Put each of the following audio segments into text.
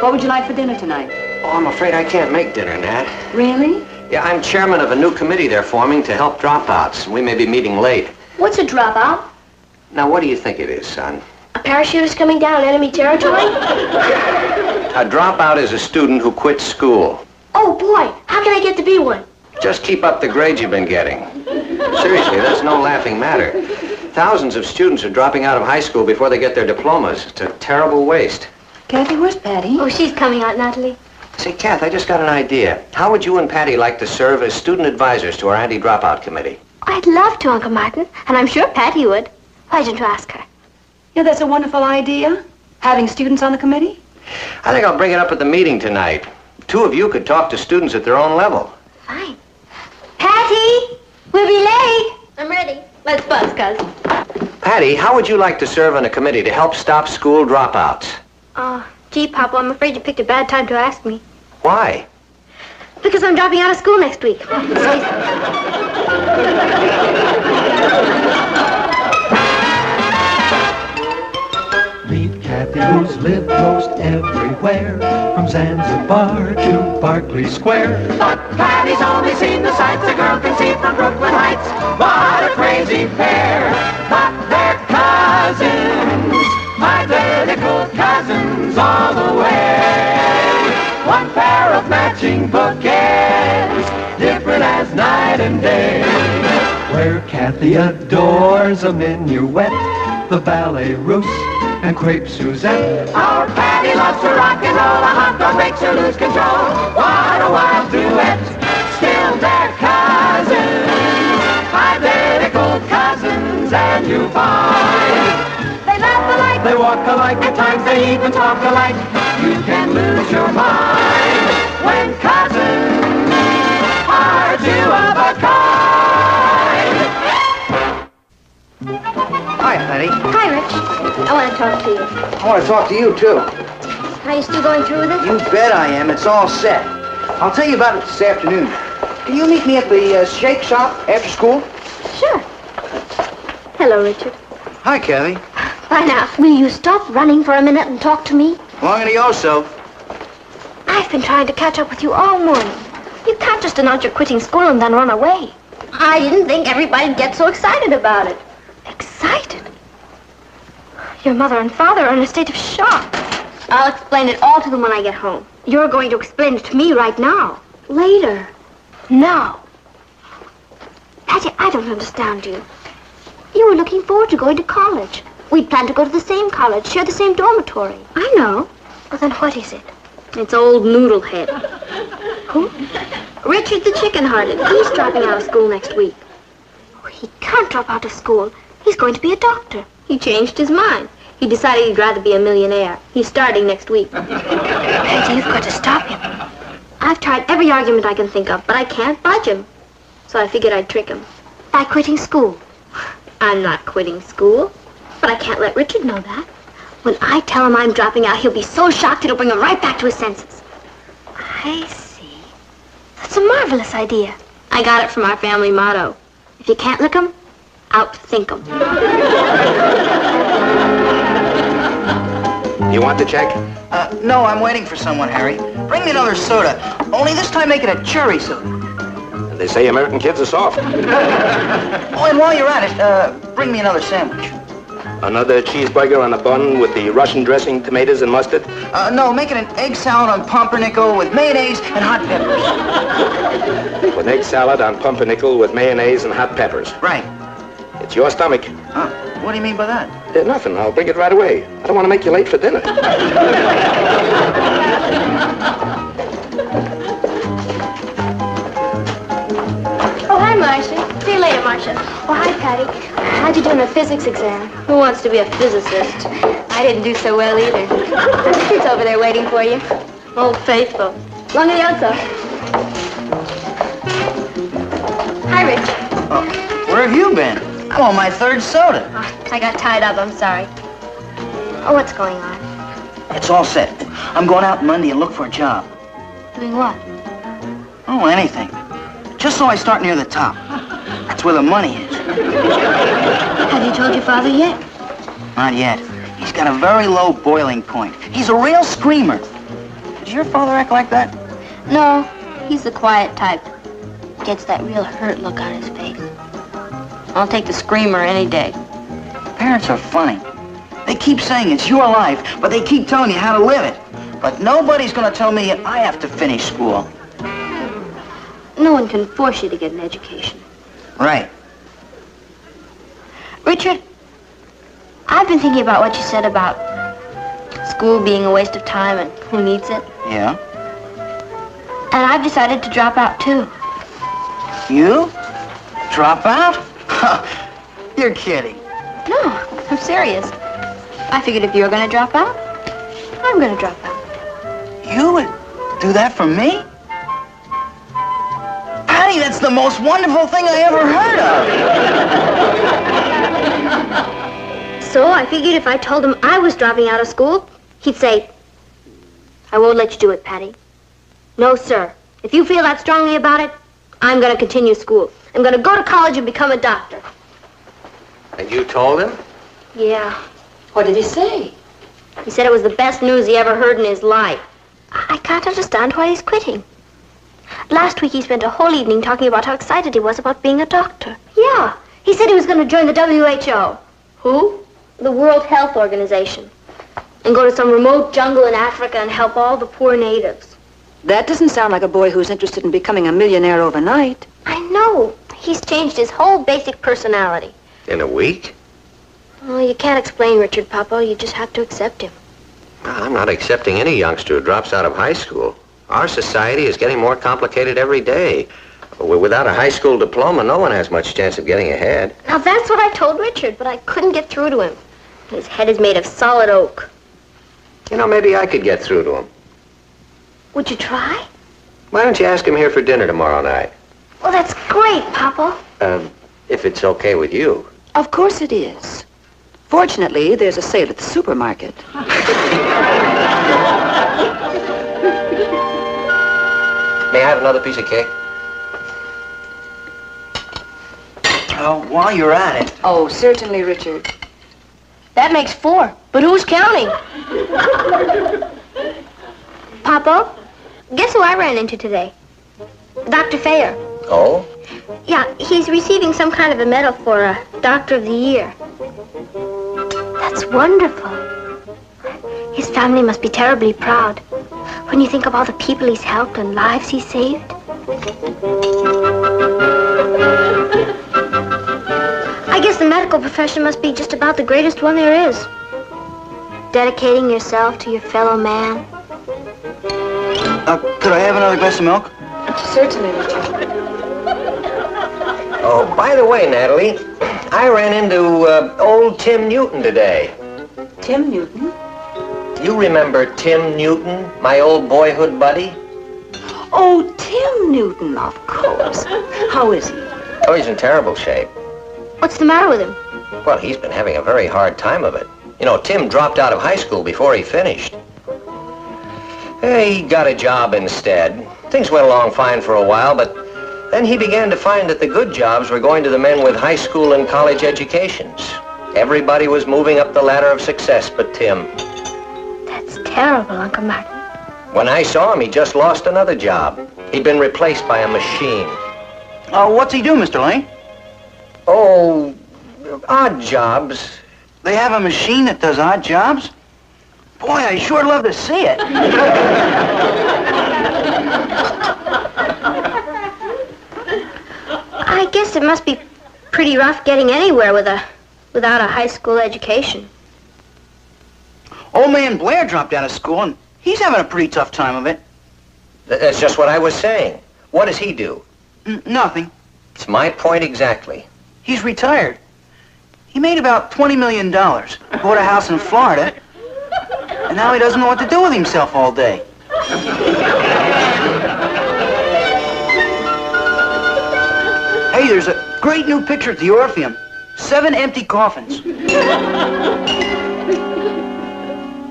What would you like for dinner tonight? Oh, I'm afraid I can't make dinner, Nat. Really? Yeah, I'm chairman of a new committee they're forming to help dropouts. We may be meeting late. What's a dropout? Now, what do you think it is, son? A parachutist coming down enemy territory? A dropout is a student who quits school. Oh, boy. How can I get to be one? Just keep up the grades you've been getting. Seriously, that's no laughing matter. Thousands of students are dropping out of high school before they get their diplomas. It's a terrible waste. Kathy, where's Patty? Oh, she's coming out, Natalie. Say, Kath, I just got an idea. How would you and Patty like to serve as student advisors to our anti-dropout committee? I'd love to, Uncle Martin, and I'm sure Patty would. Why didn't you ask her? Yeah, that's a wonderful idea. Having students on the committee? I think I'll bring it up at the meeting tonight. Two of you could talk to students at their own level. Fine. Patty! We'll be late. I'm ready. Let's buzz, cuz. Patty, how would you like to serve on a committee to help stop school dropouts? Gee, Papa, I'm afraid you picked a bad time to ask me. Why? Because I'm dropping out of school next week. Meet Kathy, who's lived most everywhere, from Zanzibar to Berkeley Square. But Patty's only seen the sights a girl can see from Brooklyn Heights. What a crazy pair! But they're cousins, identical cousins all the way. One pair of matching bouquets, different as night and day. Where Kathy adores a minuet, the ballet russe, and crepe Suzette. Our Patty loves to rock and roll, a hot dog makes her lose control. What a wild duet, still they're cousins, identical cousins, and you find they laugh alike, they walk alike, at times they even talk alike. You can lose your mind when cousins are two of a kind. Hi, Patty. Hi, Rich. I want to talk to you. I want to talk to you, too. Are you still going through with it? You bet I am. It's all set. I'll tell you about it this afternoon. Can you meet me at the shake shop after school? Sure. Hello, Richard. Hi, Kathy. Bye now. Will you stop running for a minute and talk to me? Long to go, so. I've been trying to catch up with you all morning. You can't just announce you're quitting school and then run away. I didn't think everybody'd get so excited about it. Excited? Your mother and father are in a state of shock. I'll explain it all to them when I get home. You're going to explain it to me right now. Later. Now. Patty, I don't understand you. You were looking forward to going to college. We'd planned to go to the same college, share the same dormitory. I know. Well, then what is it? It's old Noodlehead. Who? Richard the Chicken-Hearted. He's dropping out of school next week. Oh, he can't drop out of school. He's going to be a doctor. He changed his mind. He decided he'd rather be a millionaire. He's starting next week. Patty, you've got to stop him. I've tried every argument I can think of, but I can't budge him. So I figured I'd trick him. By quitting school. I'm not quitting school, but I can't let Richard know that. When I tell him I'm dropping out, he'll be so shocked it'll bring him right back to his senses. I see. That's a marvelous idea. I got it from our family motto. If you can't lick 'em, outthink 'em. You want the check? No, I'm waiting for someone, Harry. Bring me another soda. Only this time make it a cherry soda. They say American kids are soft. Oh, and while you're at it, bring me another sandwich. Another cheeseburger on a bun with the Russian dressing, tomatoes, and mustard? No, make it an egg salad on pumpernickel with mayonnaise and hot peppers. With egg salad on pumpernickel with mayonnaise and hot peppers. Right. It's your stomach. What do you mean by that? Nothing. I'll bring it right away. I don't want to make you late for dinner. Oh, hi, Marcia. See you later, Marcia. Oh, hi, Patty. How'd you do in the physics exam? Who wants to be a physicist? I didn't do so well either. Richard's over there waiting for you. Old faithful. Long adios. Hi, Rich. Oh, where have you been? I'm on my third soda. Oh, I got tied up. I'm sorry. Oh, what's going on? It's all set. I'm going out Monday and look for a job. Doing what? Oh, anything. Just so I start near the top. That's where the money is. Have you told your father yet? Not yet. He's got a very low boiling point. He's a real screamer. Does your father act like that? No, he's the quiet type. Gets that real hurt look on his face. I'll take the screamer any day. Parents are funny. They keep saying it's your life, but they keep telling you how to live it. But nobody's gonna tell me I have to finish school. No one can force you to get an education. Right. Richard, I've been thinking about what you said about school being a waste of time and who needs it. Yeah? And I've decided to drop out, too. You? Drop out? You're kidding. No, I'm serious. I figured if you're going to drop out, I'm going to drop out. You would do that for me? Patty, that's the most wonderful thing I ever heard of. So I figured if I told him I was dropping out of school, he'd say, I won't let you do it, Patty. No, sir. If you feel that strongly about it, I'm going to continue school. I'm going to go to college and become a doctor. And you told him? Yeah. What did he say? He said it was the best news he ever heard in his life. I can't understand why he's quitting. Last week he spent a whole evening talking about how excited he was about being a doctor. Yeah. He said he was going to join the WHO. Who? The World Health Organization. And go to some remote jungle in Africa and help all the poor natives. That doesn't sound like a boy who's interested in becoming a millionaire overnight. I know. He's changed his whole basic personality. In a week? Oh, you can't explain Richard, Papa. You just have to accept him. I'm not accepting any youngster who drops out of high school. Our society is getting more complicated every day. Without a high school diploma, no one has much chance of getting ahead. Now, that's what I told Richard, but I couldn't get through to him. His head is made of solid oak. You know, maybe I could get through to him. Would you try? Why don't you ask him here for dinner tomorrow night? Well, that's great, Papa. If it's okay with you. Of course it is. Fortunately, there's a sale at the supermarket. May I have another piece of cake? While you're at it. Oh, certainly, Richard. That makes 4, but who's counting? Papa, guess who I ran into today? Dr. Thayer. Oh? Yeah, he's receiving some kind of a medal for a Doctor of the Year. That's wonderful. His family must be terribly proud when you think of all the people he's helped and lives he's saved. I guess the medical profession must be just about the greatest one there is. Dedicating yourself to your fellow man. Could I have another glass of milk? Certainly, Richard. Oh, by the way, Natalie, I ran into old Tim Newton today. Tim Newton? You remember Tim Newton, my old boyhood buddy? Oh, Tim Newton, of course. How is he? Oh, he's in terrible shape. What's the matter with him? Well, he's been having a very hard time of it. You know, Tim dropped out of high school before he finished. He got a job instead. Things went along fine for a while, but then he began to find that the good jobs were going to the men with high school and college educations. Everybody was moving up the ladder of success but Tim. That's terrible, Uncle Martin. When I saw him, he just lost another job. He'd been replaced by a machine. What's he do, Mr. Lane? Oh, odd jobs. They have a machine that does odd jobs? Boy, I sure love to see it. I guess it must be pretty rough getting anywhere without a high school education. Old man Blair dropped out of school, and he's having a pretty tough time of it. That's just what I was saying. What does he do? Nothing. It's my point exactly. He's retired. He made about $20 million, bought a house in Florida, and now he doesn't know what to do with himself all day. Hey, there's a great new picture at the Orpheum. 7 empty coffins.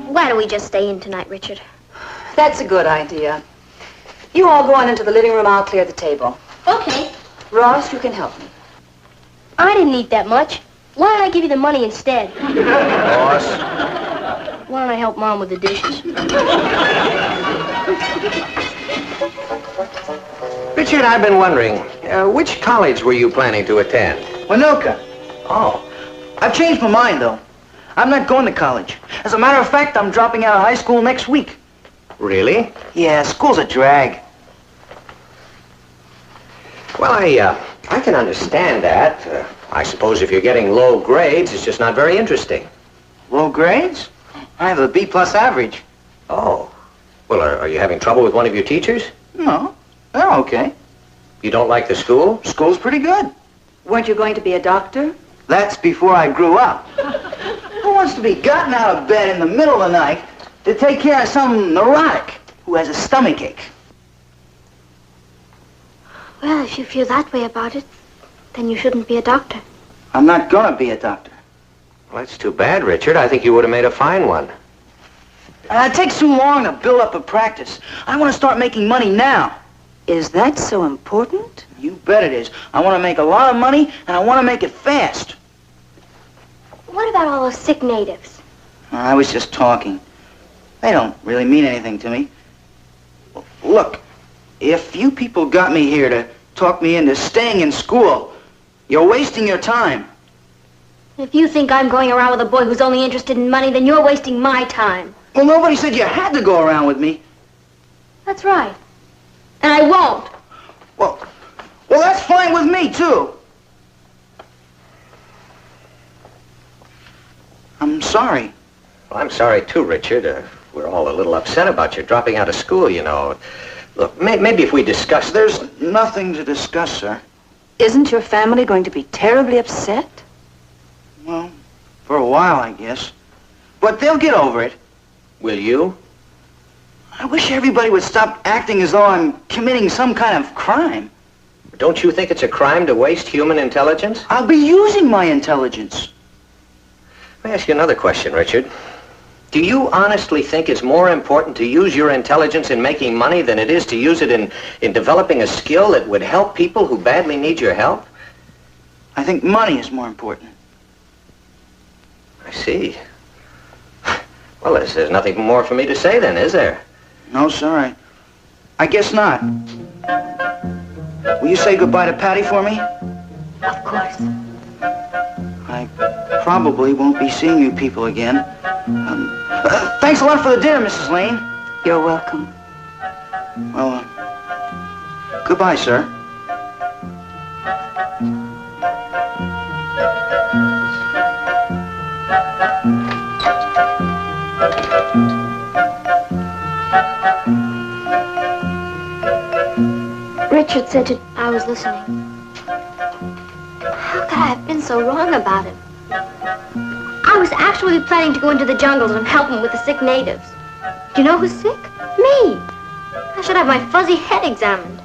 Why don't we just stay in tonight, Richard? That's a good idea. You all go on into the living room. I'll clear the table. Okay. Ross, you can help me. I didn't eat that much. Why don't I give you the money instead? Boss. Why don't I help Mom with the dishes? Richard, I've been wondering, which college were you planning to attend? Winoka. Oh, I've changed my mind, though. I'm not going to college. As a matter of fact, I'm dropping out of high school next week. really? Yeah, school's a drag. Well, I can understand that. I suppose if you're getting low grades, it's just not very interesting. Low grades? I have a B+ average. Oh. Well, are you having trouble with one of your teachers? No, they're okay. You don't like the school? School's pretty good. Weren't you going to be a doctor? That's before I grew up. Who wants to be gotten out of bed in the middle of the night to take care of some neurotic who has a stomachache? Well, if you feel that way about it, then you shouldn't be a doctor. I'm not gonna be a doctor. Well, that's too bad, Richard. I think you would have made a fine one. It takes too long to build up a practice. I want to start making money now. Is that so important? You bet it is. I want to make a lot of money, and I want to make it fast. What about all those sick natives? I was just talking. They don't really mean anything to me. Look, if you people got me here to talk me into staying in school, you're wasting your time. If you think I'm going around with a boy who's only interested in money, then you're wasting my time. Well, nobody said you had to go around with me. That's right. And I won't. Well, that's fine with me, too. I'm sorry. Well, I'm sorry, too, Richard. We're all a little upset about you dropping out of school, you know. Look, maybe if we discuss... There's nothing to discuss, sir. Isn't your family going to be terribly upset? Well, for a while, I guess. But they'll get over it. Will you? I wish everybody would stop acting as though I'm committing some kind of crime. Don't you think it's a crime to waste human intelligence? I'll be using my intelligence. Let me ask you another question, Richard. Do you honestly think it's more important to use your intelligence in making money than it is to use it in developing a skill that would help people who badly need your help? I think money is more important. I see. Well, there's nothing more for me to say then, is there? No, sir, I guess not. Will you say goodbye to Patty for me? Of course. I probably won't be seeing you people again. Thanks a lot for the dinner, Mrs. Lane. You're welcome. Well, goodbye, sir. Richard said to... I was listening. How could I have been so wrong about him? I was actually planning to go into the jungles and help him with the sick natives. Do you know who's sick? Me. I should have my fuzzy head examined.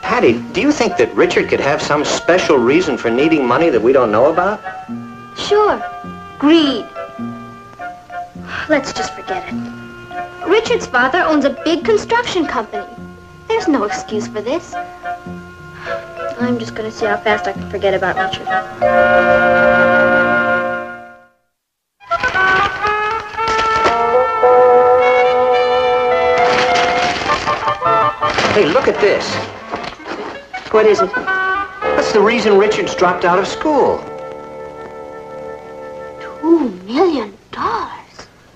Patty, do you think that Richard could have some special reason for needing money that we don't know about? Sure. Greed. Let's just forget it. Richard's father owns a big construction company. There's no excuse for this. I'm just going to see how fast I can forget about Richard. Hey, look at this. What is it? That's the reason Richard's dropped out of school. $2 million.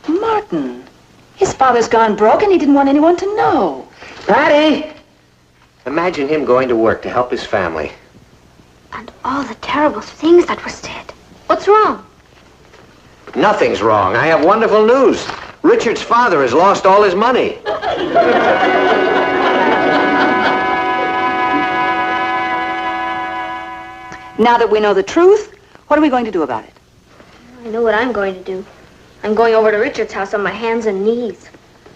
Martin, his father's gone broke and he didn't want anyone to know. Patty! Imagine him going to work to help his family. And all the terrible things that were said. What's wrong? Nothing's wrong. I have wonderful news. Richard's father has lost all his money. Now that we know the truth, what are we going to do about it? I know what I'm going to do. I'm going over to Richard's house on my hands and knees.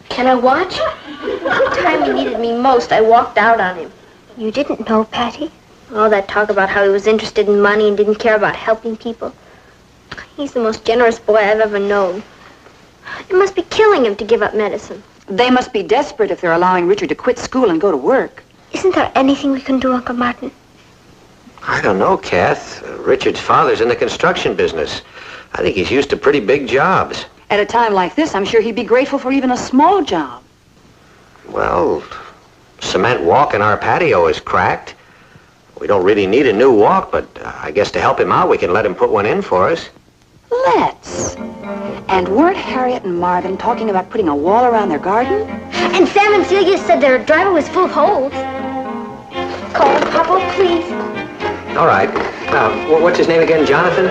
Can I watch? The time he needed me most, I walked out on him. You didn't know, Patty? All that talk about how he was interested in money and didn't care about helping people. He's the most generous boy I've ever known. It must be killing him to give up medicine. They must be desperate if they're allowing Richard to quit school and go to work. Isn't there anything we can do, Uncle Martin? I don't know, Kath. Richard's father's in the construction business. I think he's used to pretty big jobs. At a time like this, I'm sure he'd be grateful for even a small job. Well, cement walk in our patio is cracked. We don't really need a new walk, but I guess to help him out, we can let him put one in for us. Let's. And weren't Harriet and Marvin talking about putting a wall around their garden? And Sam and Celia said their driveway was full of holes. Call him, Papa, please. All right. What's his name again, Jonathan?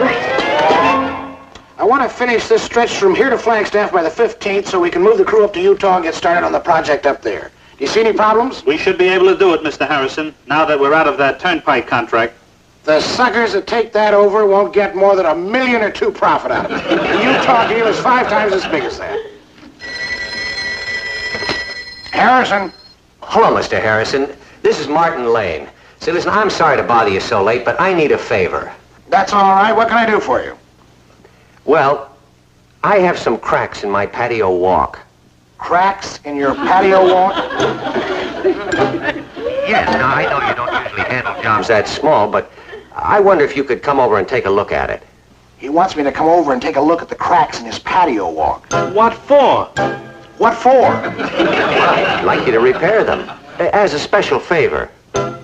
I want to finish this stretch from here to Flagstaff by the 15th so we can move the crew up to Utah and get started on the project up there. Do you see any problems? We should be able to do it, Mr. Harrison, now that we're out of that turnpike contract. The suckers that take that over won't get more than $1 million or $2 million profit out of it. The Utah deal is 5 times as big as that. Harrison. Hello, Mr. Harrison. This is Martin Lane. Say, listen, I'm sorry to bother you so late, but I need a favor. That's all right. What can I do for you? Well, I have some cracks in my patio walk. Cracks in your patio walk? Yes, now I know you don't usually handle jobs that small, but I wonder if you could come over and take a look at it. He wants me to come over and take a look at the cracks in his patio walk. What for? What for? I'd like you to repair them, as a special favor.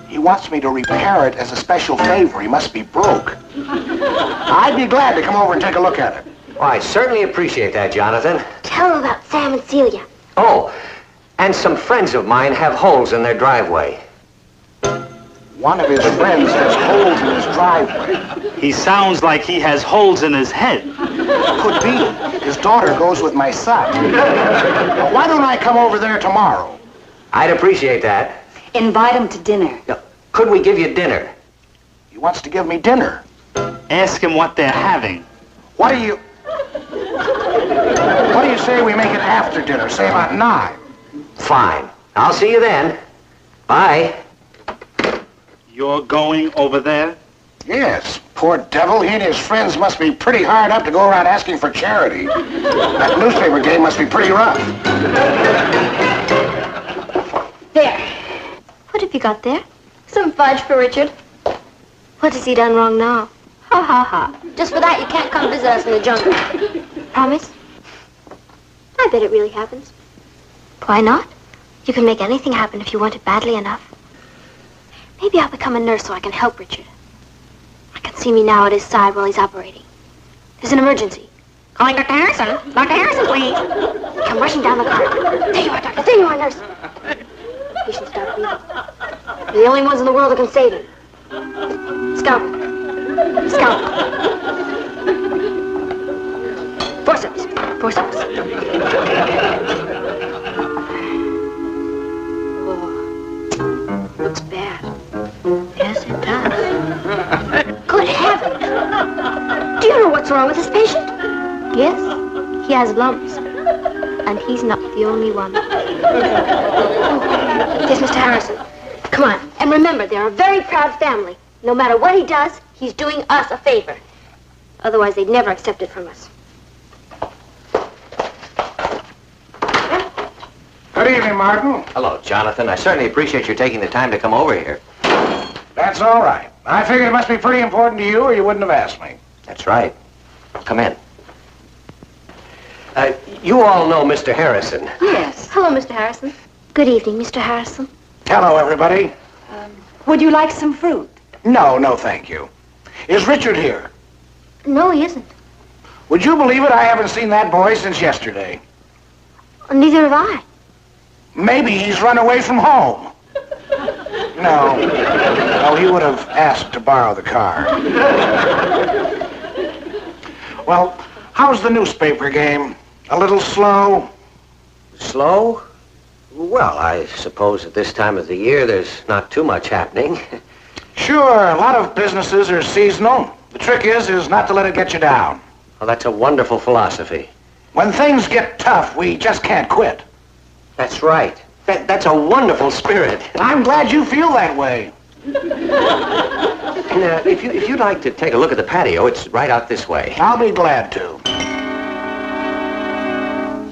He wants me to repair it as a special favor. He must be broke. I'd be glad to come over and take a look at it. Well, I certainly appreciate that, Jonathan. Tell him about Sam and Celia. Oh, and some friends of mine have holes in their driveway. One of his friends has holes in his driveway. He sounds like he has holes in his head. Could be. His daughter goes with my son. Why don't I come over there tomorrow? I'd appreciate that. Invite him to dinner. Now, could we give you dinner? He wants to give me dinner. Ask him what they're having. What do you say we make it after dinner, say about 9? Fine. I'll see you then. Bye. You're going over there? Yes. Poor devil, he and his friends must be pretty hard up to go around asking for charity. That newspaper game must be pretty rough. There. What have you got there? Some fudge for Richard. What has he done wrong now? Ha ha ha. Just for that, you can't come visit us in the jungle. Promise? I bet it really happens. Why not? You can make anything happen if you want it badly enough. Maybe I'll become a nurse so I can help Richard. I can see me now at his side while he's operating. There's an emergency. Calling Dr. Harrison. Dr. Harrison, please. Come rushing down the corridor. There you are, doctor. There you are, nurse. Patient stop breathing. You're the only ones in the world that can save him. Scalpel. Scalpel. Forceps. Forceps. Oh. Looks bad. Yes, it does. Good heavens! Do you know what's wrong with this patient? Yes, he has lumps. And he's not the only one. Yes, Mr. Harrison. Come on. And remember, they're a very proud family. No matter what he does, he's doing us a favor. Otherwise, they'd never accept it from us. Good evening, Martin. Hello, Jonathan. I certainly appreciate your taking the time to come over here. That's all right. I figured it must be pretty important to you or you wouldn't have asked me. That's right. Come in. You all know Mr. Harrison. Yes. Hello, Mr. Harrison. Good evening, Mr. Harrison. Hello, everybody. Would you like some fruit? No, thank you. Is Richard here? No, he isn't. Would you believe it? I haven't seen that boy since yesterday. Neither have I. Maybe he's run away from home. No, he would have asked to borrow the car. Well, how's the newspaper game? A little slow? Slow? Well, I suppose at this time of the year there's not too much happening. Sure, a lot of businesses are seasonal. The trick is not to let it get you down. Well, that's a wonderful philosophy. When things get tough, we just can't quit. That's right. That's a wonderful spirit. I'm glad you feel that way. Now, if you'd like to take a look at the patio, it's right out this way. I'll be glad to.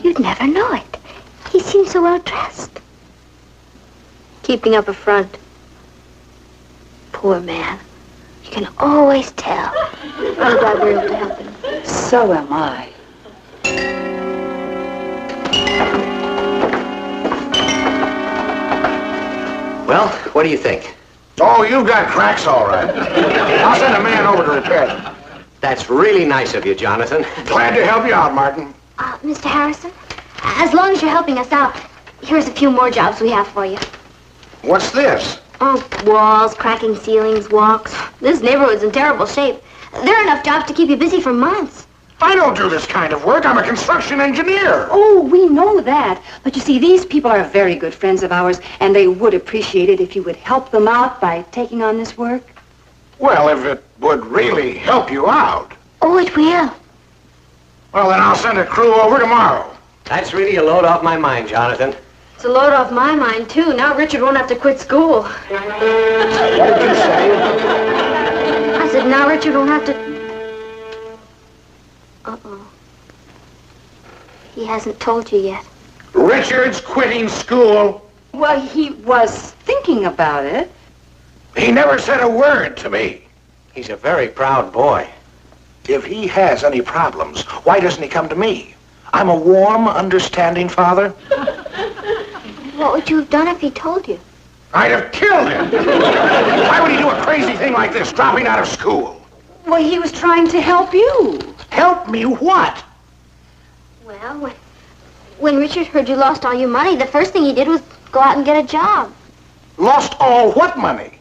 You'd never know it. He seems so well dressed. Keeping up a front. Poor man. You can always tell. I'm glad we're able to help him. So am I. Well, what do you think? Oh, you've got cracks all right. I'll send a man over to repair them. That's really nice of you, Jonathan. Glad to help you out, Martin. Mr. Harrison, as long as you're helping us out, here's a few more jobs we have for you. What's this? Oh, walls, cracking ceilings, walks. This neighborhood's in terrible shape. There are enough jobs to keep you busy for months. I don't do this kind of work. I'm a construction engineer. Oh, we know that. But you see, these people are very good friends of ours, and they would appreciate it if you would help them out by taking on this work. Well, if it would really help you out. Oh, it will. Well, then I'll send a crew over tomorrow. That's really a load off my mind, Jonathan. It's a load off my mind, too. Now Richard won't have to quit school. What did you say? I said, now Richard won't have to... Uh-oh. He hasn't told you yet. Richard's quitting school. Well, he was thinking about it. He never said a word to me. He's a very proud boy. If he has any problems, why doesn't he come to me? I'm a warm, understanding father. What would you have done if he told you? I'd have killed him. Why would he do a crazy thing like this, dropping out of school? Well, he was trying to help you. Help me what? Well, when Richard heard you lost all your money, the first thing he did was go out and get a job. Lost all what money?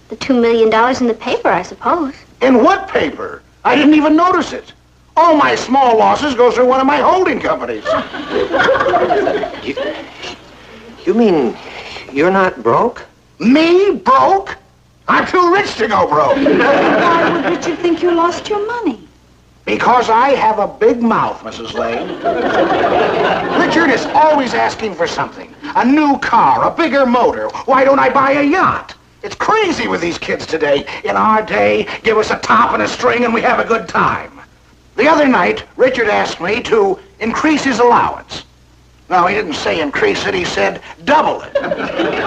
The $2 million in the paper, I suppose. In what paper? I didn't even notice it. All my small losses go through one of my holding companies. You mean you're not broke? Me? Broke? I'm too rich to go broke. Why would Richard think you lost your money? Because I have a big mouth, Mrs. Lane. Richard is always asking for something. A new car, a bigger motor. Why don't I buy a yacht? It's crazy with these kids today. In our day, give us a top and a string and we have a good time. The other night, Richard asked me to increase his allowance. No, he didn't say increase it, he said double it.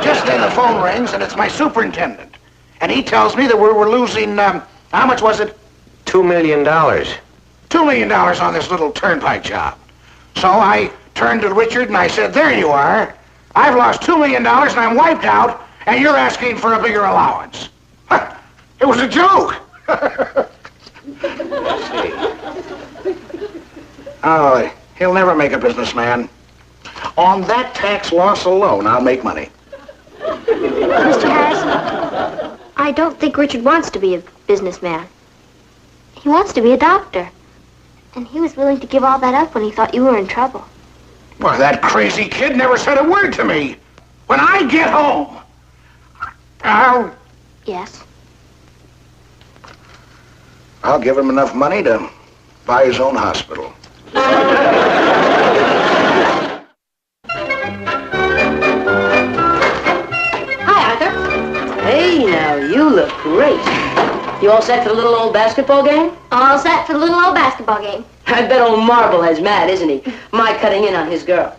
Just then the phone rings and it's my superintendent. And he tells me that we're losing, how much was it? $2 million. $2 million on this little turnpike job. So I turned to Richard and I said, there you are. I've lost $2 million and I'm wiped out, and you're asking for a bigger allowance. It was a joke. Oh, he'll never make a businessman. On that tax loss alone, I'll make money. Mr. Harrison, I don't think Richard wants to be a businessman. He wants to be a doctor. And he was willing to give all that up when he thought you were in trouble. Well, that crazy kid never said a word to me. When I get home, Yes? I'll give him enough money to buy his own hospital. Hi, Arthur. Hey, now, you look great. You all set for the little old basketball game? All set for the little old basketball game. I bet old Marblehead's mad, isn't he? My cutting in on his girl.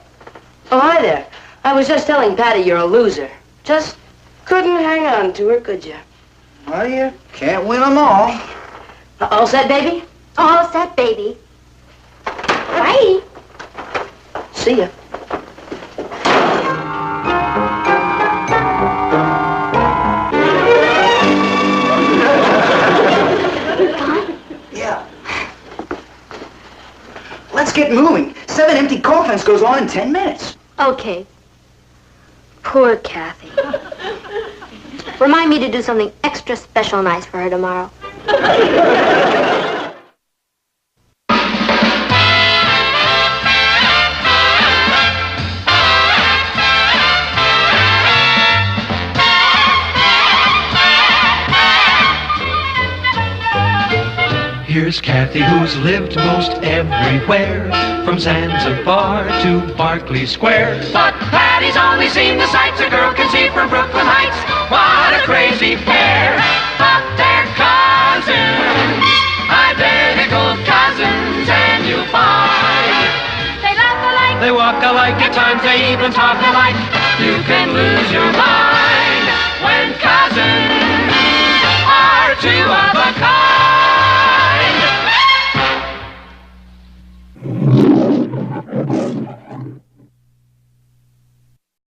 Oh, hi there. I was just telling Patty you're a loser. Just couldn't hang on to her, could you? Well, you can't win them all. All set, baby? All set, baby. Bye. See ya. Yeah. Let's get moving. 7 empty coffins goes on in 10 minutes. Okay. Poor Kathy. Remind me to do something extra special nice for her tomorrow. Here's Kathy, who's lived most everywhere, from Zanzibar to Berkeley Square. But Patty's only seen the sights a girl can see from Brooklyn Heights. What a crazy pair, but they're cousins, identical cousins, and you'll find they laugh alike, they walk alike, at times they even talk alike. You can lose your mind when cousins are two of a kind.